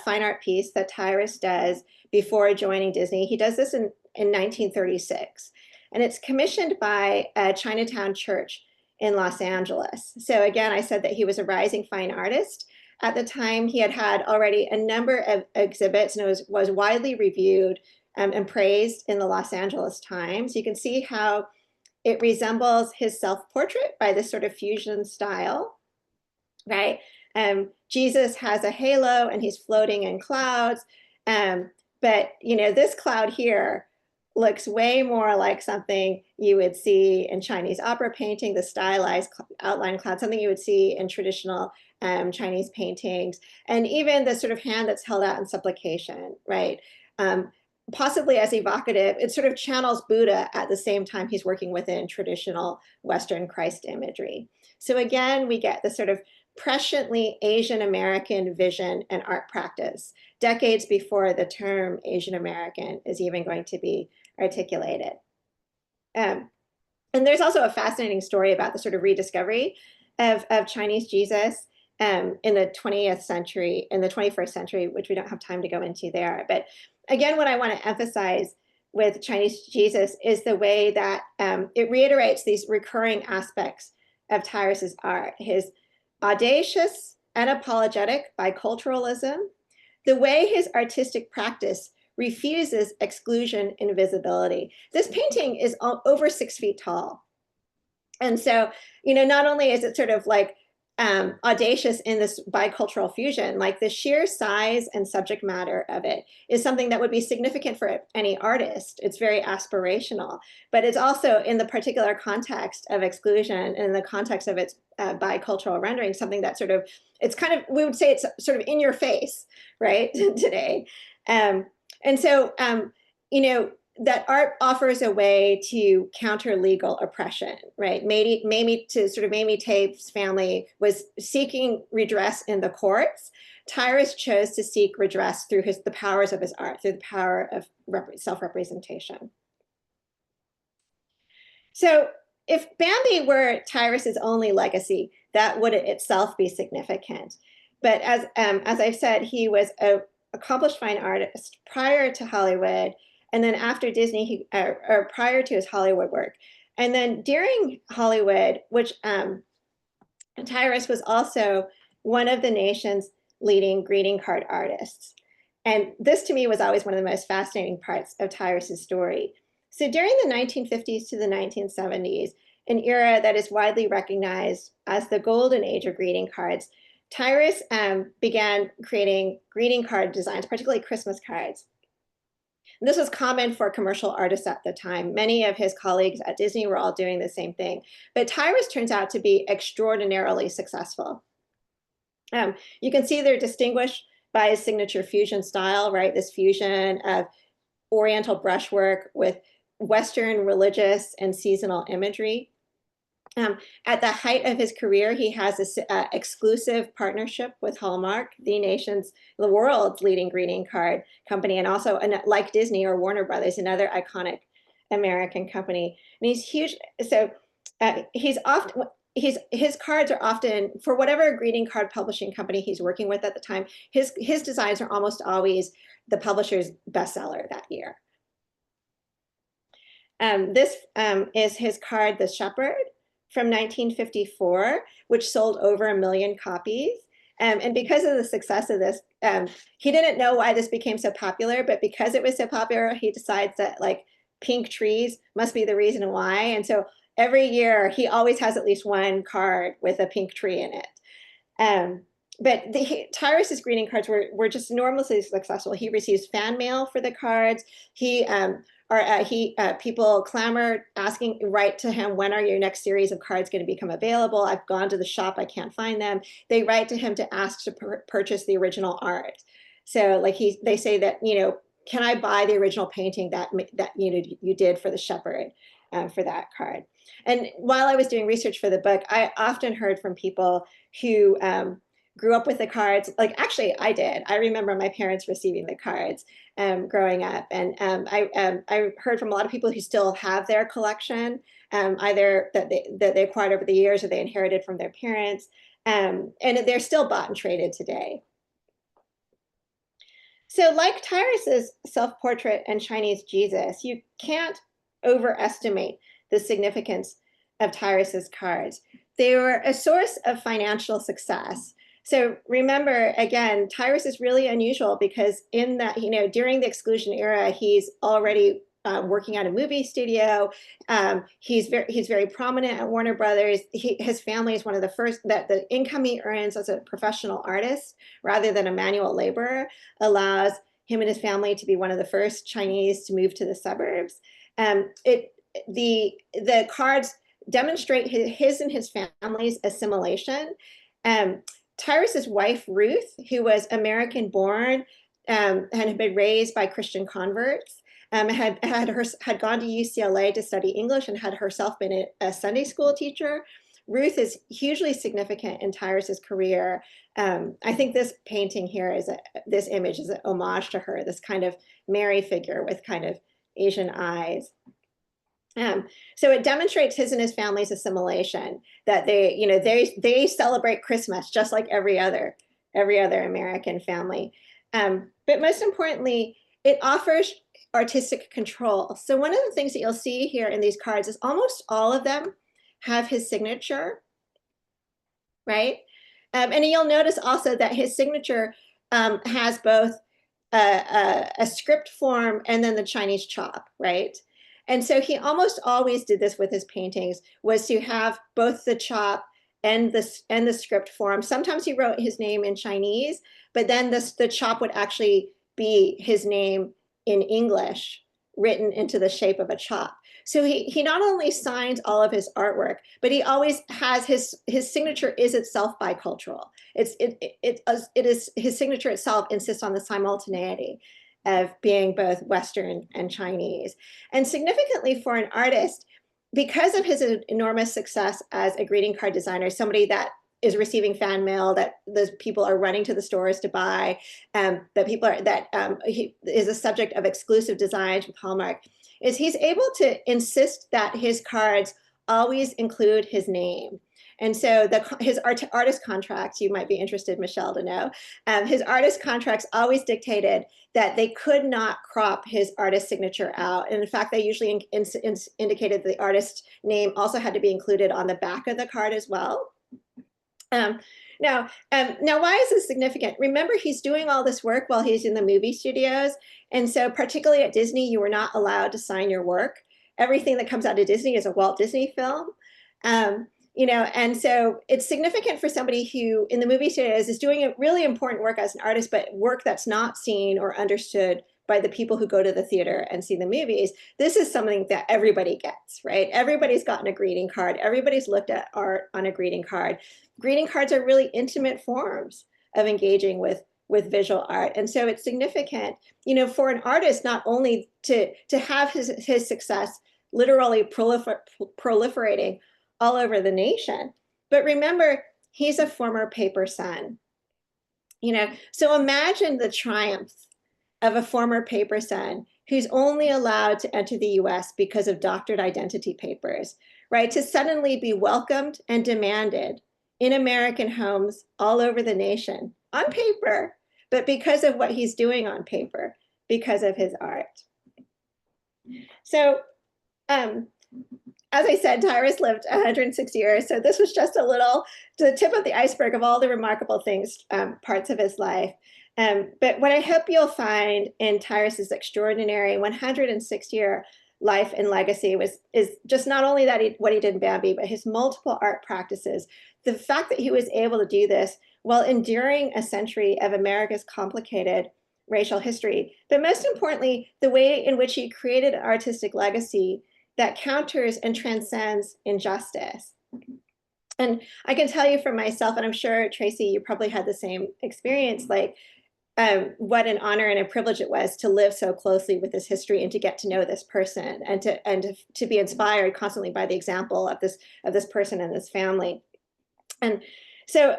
fine art piece that Tyrus does before joining Disney. He does this in 1936, and it's commissioned by a Chinatown church in Los Angeles. So again, I said that he was a rising fine artist. At the time, he had already a number of exhibits, and it was widely reviewed and praised in the Los Angeles Times. You can see how it resembles his self-portrait by this sort of fusion style, right? Jesus has a halo and he's floating in clouds. But you know, this cloud here looks way more like something you would see in Chinese opera painting, the stylized outline cloud, something you would see in traditional Chinese paintings, and even the sort of hand that's held out in supplication, right? Possibly as evocative, it sort of channels Buddha at the same time he's working within traditional Western Christ imagery. So again, we get this sort of presciently Asian American vision and art practice, decades before the term Asian American is even going to be articulated. And there's also a fascinating story about the sort of rediscovery of Chinese Jesus in the 20th century, in the 21st century, which we don't have time to go into there. But again, what I want to emphasize with Chinese Jesus is the way that it reiterates these recurring aspects of Tyrus's art, his audacious and apologetic biculturalism, the way his artistic practice refuses exclusion and visibility. This painting is over 6 feet tall. And so, you know, not only is it sort of like audacious in this bicultural fusion, like the sheer size and subject matter of it is something that would be significant for any artist. It's very aspirational, but it's also in the particular context of exclusion and in the context of its bicultural rendering, something that sort of, it's kind of, we would say it's sort of in your face, right, today. And so, you know, that art offers a way to counter legal oppression, right? Mamie Tape's family was seeking redress in the courts. Tyrus chose to seek redress through the powers of his art, through the power of self-representation. So if Bambi were Tyrus's only legacy, that would itself be significant. But as I've said, he was an accomplished fine artist prior to Hollywood, And then after Disney, or prior to his Hollywood work. And then during Hollywood, which Tyrus was also one of the nation's leading greeting card artists. And this to me was always one of the most fascinating parts of Tyrus's story. So during the 1950s to the 1970s, an era that is widely recognized as the golden age of greeting cards, Tyrus began creating greeting card designs, particularly Christmas cards. And this was common for commercial artists at the time. Many of his colleagues at Disney were all doing the same thing. But Tyrus turns out to be extraordinarily successful. You can see they're distinguished by his signature fusion style, right? This fusion of Oriental brushwork with Western religious and seasonal imagery. At the height of his career, he has this exclusive partnership with Hallmark, the world's leading greeting card company, and also like Disney or Warner Brothers, another iconic American company. And he's huge. So his cards are often, for whatever greeting card publishing company he's working with at the time, his designs are almost always the publisher's bestseller that year. This is his card, The Shepherd, from 1954, which sold over 1 million copies. And because of the success of this, he didn't know why this became so popular, but because it was so popular, he decides that like pink trees must be the reason why. And so every year he always has at least one card with a pink tree in it. But Tyrus's greeting cards were just enormously successful. He receives fan mail for the cards. People clamor asking, write to him, when are your next series of cards going to become available? I've gone to the shop, I can't find them. They write to him to ask to purchase the original art. So like they say that, can I buy the original painting that you did for the Shepherd for that card? And while I was doing research for the book, I often heard from people who grew up with the cards. Like actually I did. I remember my parents receiving the cards growing up. And I heard from a lot of people who still have their collection, either that they acquired over the years or they inherited from their parents. And they're still bought and traded today. So like Tyrus's self-portrait and Chinese Jesus, you can't overestimate the significance of Tyrus's cards. They were a source of financial success. So remember, again, Tyrus is really unusual because in that, during the exclusion era, he's already working at a movie studio. He's very prominent at Warner Brothers. His family is one of the first, that the income he earns as a professional artist rather than a manual laborer allows him and his family to be one of the first Chinese to move to the suburbs. The cards demonstrate his and his family's assimilation. Tyrus's wife, Ruth, who was American born and had been raised by Christian converts, had gone to UCLA to study English and had herself been a Sunday school teacher. Ruth is hugely significant in Tyrus's career. I think this painting here this image is an homage to her, this kind of Mary figure with kind of Asian eyes. So it demonstrates his and his family's assimilation, that they celebrate Christmas just like every other American family. But most importantly, it offers artistic control. So one of the things that you'll see here in these cards is almost all of them have his signature, right? And you'll notice also that his signature has both a script form and then the Chinese chop, right? And so he almost always did this with his paintings, was to have both the chop and the script form. Sometimes he wrote his name in Chinese, but then the chop would actually be his name in English written into the shape of a chop. So he not only signs all of his artwork, but he always has his signature is itself bicultural. It is his signature itself insists on the simultaneity of being both Western and Chinese. And significantly for an artist, because of his enormous success as a greeting card designer, somebody that is receiving fan mail, that those people are running to the stores to buy, he is a subject of exclusive designs with Hallmark, is he's able to insist that his cards always include his name. And so his artist contracts, you might be interested, Michelle, to know, his artist contracts always dictated that they could not crop his artist signature out. And in fact, they usually indicated the artist name also had to be included on the back of the card as well. Now, why is this significant? Remember, he's doing all this work while he's in the movie studios. And so particularly at Disney, you were not allowed to sign your work. Everything that comes out of Disney is a Walt Disney film. And so it's significant for somebody who in the movie studios is doing a really important work as an artist, but work that's not seen or understood by the people who go to the theater and see the movies. This is something that everybody gets, right? Everybody's gotten a greeting card. Everybody's looked at art on a greeting card. Greeting cards are really intimate forms of engaging with visual art. And so it's significant, for an artist, not only to have his success literally proliferating all over the nation, but remember, he's a former paper son. So imagine the triumph of a former paper son who's only allowed to enter the US because of doctored identity papers, right? To suddenly be welcomed and demanded in American homes all over the nation on paper, but because of what he's doing on paper, because of his art. So, as I said, Tyrus lived 160 years. So this was just the tip of the iceberg of all the remarkable things, parts of his life. But what I hope you'll find in Tyrus's extraordinary 106-year life and legacy is just not only what he did in Bambi, but his multiple art practices. The fact that he was able to do this while enduring a century of America's complicated racial history, but most importantly, the way in which he created an artistic legacy that counters and transcends injustice. And I can tell you for myself, and I'm sure, Traci, you probably had the same experience, what an honor and a privilege it was to live so closely with this history and to get to know this person and to be inspired constantly by the example of this person and this family. And so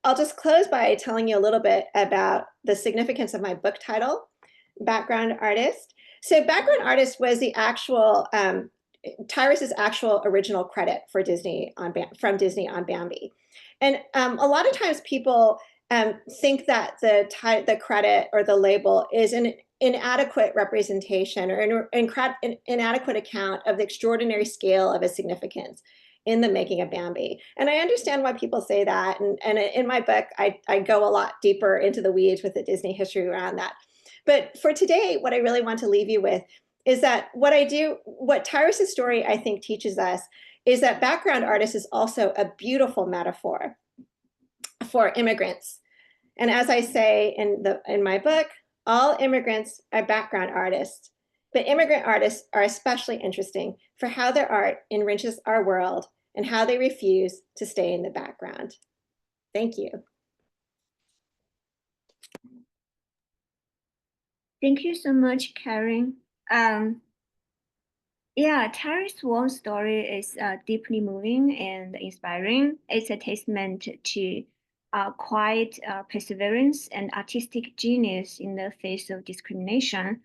I'll just close by telling you a little bit about the significance of my book title, Background Artist. So Background Artist was the actual, Tyrus's actual original credit for from Disney on Bambi. And a lot of times people think that the credit or the label is an inadequate representation or an inadequate account of the extraordinary scale of his significance in the making of Bambi. And I understand why people say that. And in my book, I go a lot deeper into the weeds with the Disney history around that. But for today, what I really want to leave you with is that what Tyrus's story, I think, teaches us is that background artist is also a beautiful metaphor for immigrants. And as I say in my book, all immigrants are background artists, but immigrant artists are especially interesting for how their art enriches our world and how they refuse to stay in the background. Thank you. Thank you so much, Karen. Yeah, Traci Huahn's story is deeply moving and inspiring. It's a testament to quiet perseverance and artistic genius in the face of discrimination.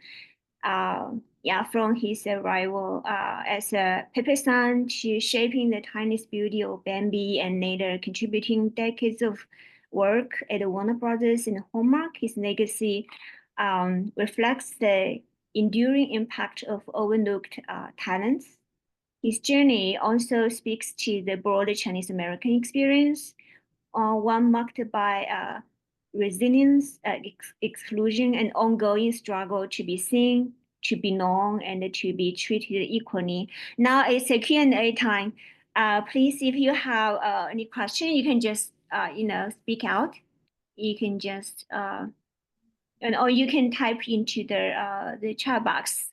From his arrival as a paper son to shaping the timeless beauty of Bambi and later contributing decades of work at Warner Brothers and Hallmark, his legacy reflects the enduring impact of overlooked talents. His journey also speaks to the broader Chinese American experience, one marked by resilience, exclusion, and ongoing struggle to be seen, to be known, and to be treated equally. Now it's a Q&A time. Please, if you have any question, you can just speak out. You can just or you can type into the chat box.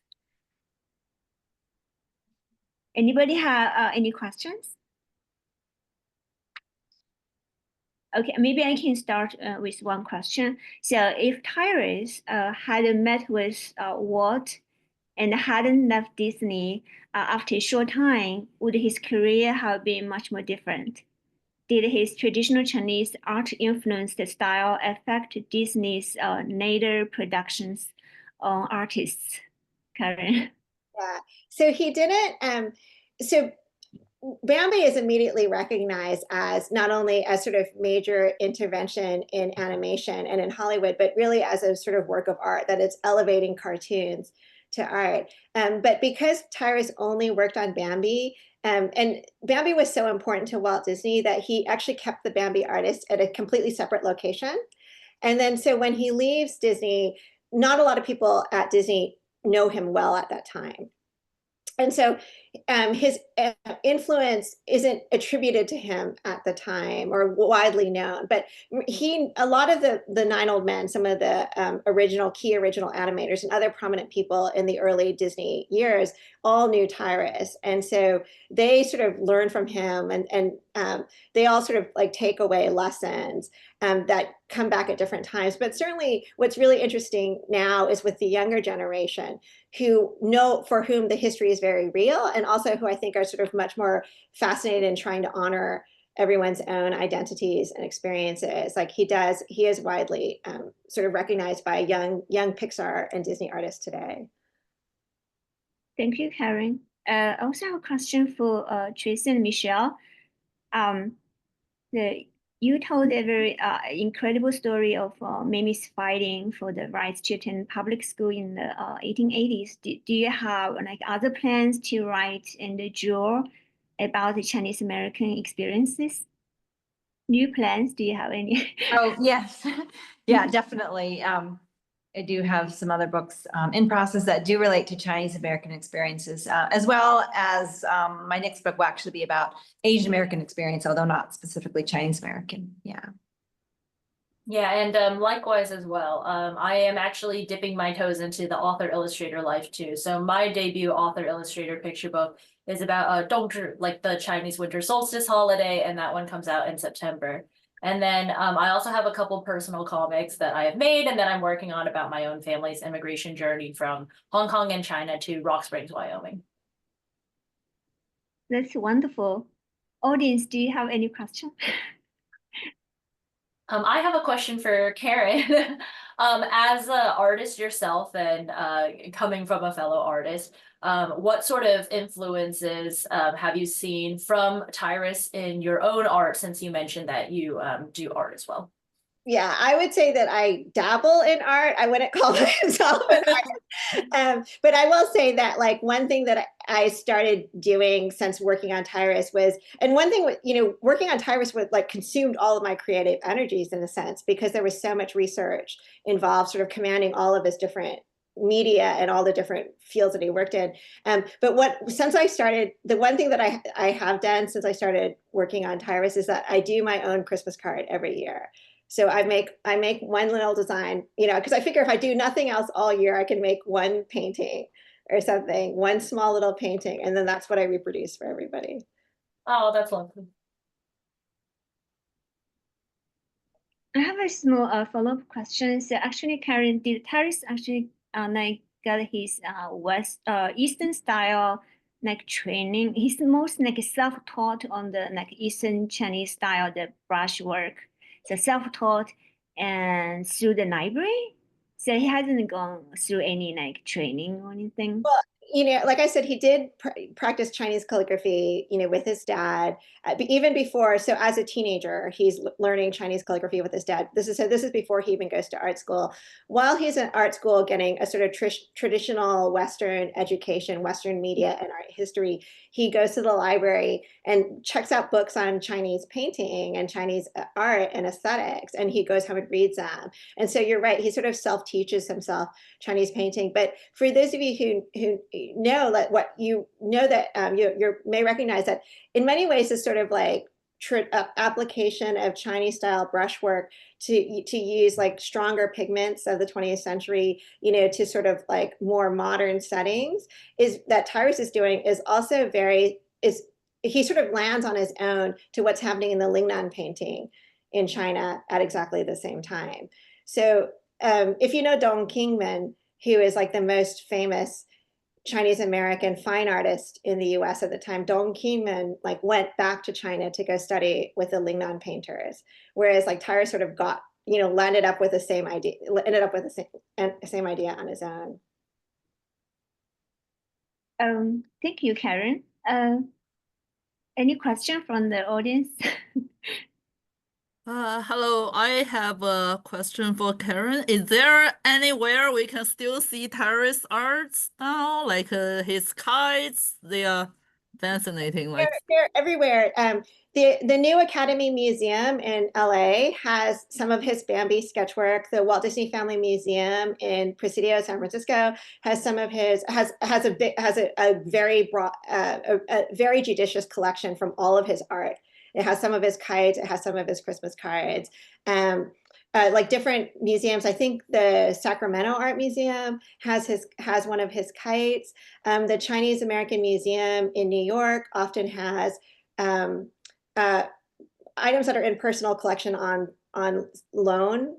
Anybody have any questions? Okay, maybe I can start with one question. So if Tyrus had met with Walt and hadn't left Disney after a short time, would his career have been much more different? Did his traditional Chinese art influenced style affect Disney's later productions on artists? Karen. Yeah, so he didn't, so Bambi is immediately recognized as not only as sort of major intervention in animation and in Hollywood, but really as a sort of work of art, that it's elevating cartoons to art. But because Tyrus only worked on Bambi, and Bambi was so important to Walt Disney that he actually kept the Bambi artist at a completely separate location. And then so when he leaves Disney, not a lot of people at Disney know him well at that time. And so his influence isn't attributed to him at the time or widely known, but a lot of the Nine Old Men, some of the key original animators and other prominent people in the early Disney years all knew Tyrus. And so they sort of learn from him, and they all sort of like take away lessons that come back at different times. But certainly what's really interesting now is with the younger generation, for whom the history is very real, and also who I think are sort of much more fascinated in trying to honor everyone's own identities and experiences. Like he is widely sort of recognized by young Pixar and Disney artists today. Thank you, Karen. I also have a question for Traci and Michelle. You told a very incredible story of Mamie's fighting for the rights to attend public school in the 1880s. Do you have like other plans to write and draw about the Chinese American experiences? New plans? Do you have any? Oh, yes. Yeah, definitely. I do have some other books in process that do relate to Chinese American experiences, as well as my next book will actually be about Asian American experience, although not specifically Chinese American. Yeah. Yeah, and likewise as well. I am actually dipping my toes into the author illustrator life too. So my debut author illustrator picture book is about Dongzhi, like the Chinese winter solstice holiday, and that one comes out in September. And then I also have a couple personal comics that I have made and that I'm working on about my own family's immigration journey from Hong Kong and China to Rock Springs, Wyoming. That's wonderful. Audience, do you have any questions? I have a question for Karen. As an artist yourself and coming from a fellow artist, what sort of influences have you seen from Tyrus in your own art, since you mentioned that you do art as well? Yeah, I would say that I dabble in art. I wouldn't call myself an artist. But I will say that like one thing that I started doing since working on Tyrus was, and one thing, working on Tyrus was like consumed all of my creative energies in a sense, because there was so much research involved, sort of commanding all of his different media and all the different fields that he worked in. But since I started, the one thing that I have done since I started working on Tyrus is that I do my own Christmas card every year. So I make one little design, because I figure if I do nothing else all year, I can make one painting or something, one small little painting, and then that's what I reproduce for everybody. Oh, that's lovely. I have a small follow-up question. So actually, Karen, did Tyrus actually like got his Eastern style like training? He's most like self-taught on the like Eastern Chinese style, the brushwork. So self-taught and through the library. So he hasn't gone through any like training or anything. Well, like I said, he did practice Chinese calligraphy, with his dad, even before. So as a teenager, he's learning Chinese calligraphy with his dad. This is before he even goes to art school. While he's in art school, getting a sort of traditional Western education, Western media and art history, he goes to the library and checks out books on Chinese painting and Chinese art and aesthetics, and he goes home and reads them. And so you're right, he sort of self-teaches himself Chinese painting. But for those of you who know that you may recognize that in many ways is sort of like application of Chinese style brushwork to use like stronger pigments of the 20th century, to sort of like more modern settings, is that Tyrus is doing is also he sort of lands on his own to what's happening in the Lingnan painting in China at exactly the same time. So if you know Dong Kingman, who is like the most famous Chinese American fine artist in the US at the time, Dong Kingman like went back to China to go study with the Lingnan painters, whereas like Tyrus sort of got, ended up with the same idea on his own. Thank you, Karen. Any question from the audience? Hello, I have a question for Karen. Is there anywhere we can still see Terry's arts now? Like his kites, they are fascinating. Like, They're everywhere. The new Academy Museum in LA has some of his Bambi sketchwork. The Walt Disney Family Museum in Presidio, San Francisco, has some of his has a very broad, a very judicious collection from all of his art. It has some of his kites. It has some of his Christmas cards. Like different museums, I think the Sacramento Art Museum has one of his kites. The Chinese American Museum in New York often has items that are in personal collection on loan.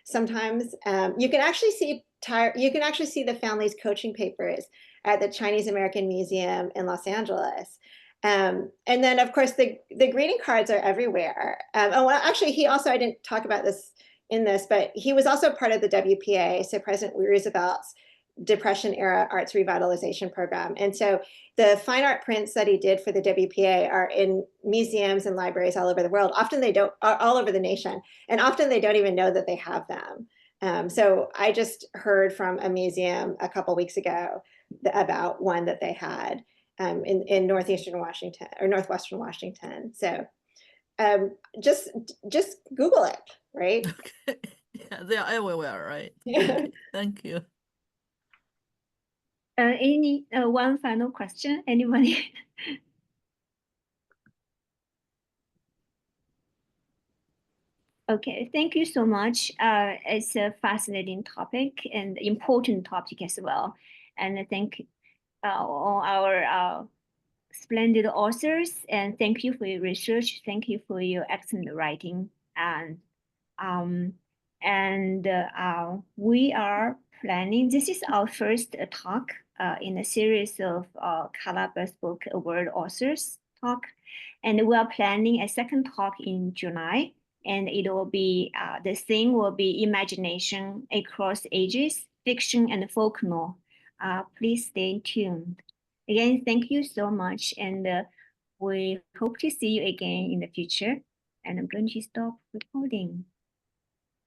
Sometimes you can actually see the family's coaching papers at the Chinese American Museum in Los Angeles. And then, of course, the greeting cards are everywhere. Oh, well, actually, I didn't talk about this in this, but he was also part of the WPA, so President Roosevelt's Depression-era arts revitalization program. And so the fine art prints that he did for the WPA are in museums and libraries all over the world. Often they don't, all over the nation, and often they don't even know that they have them. So I just heard from a museum a couple weeks ago about one that they had in northeastern Washington or northwestern Washington. So just Google it, right? okay. Yeah, they are everywhere, right? Thank you. Any one final question? Anybody? Okay, thank you so much. It's a fascinating topic and important topic as well. And I thank all our splendid authors, and thank you for your research. Thank you for your excellent writing. And we are planning. This is our first talk in a series of CALA Best Book Award authors talk, and we are planning a second talk in July. And it will be the theme will be imagination across ages, fiction and folklore. Please stay tuned. Again, thank you so much, and we hope to see you again in the future. And I'm going to stop recording.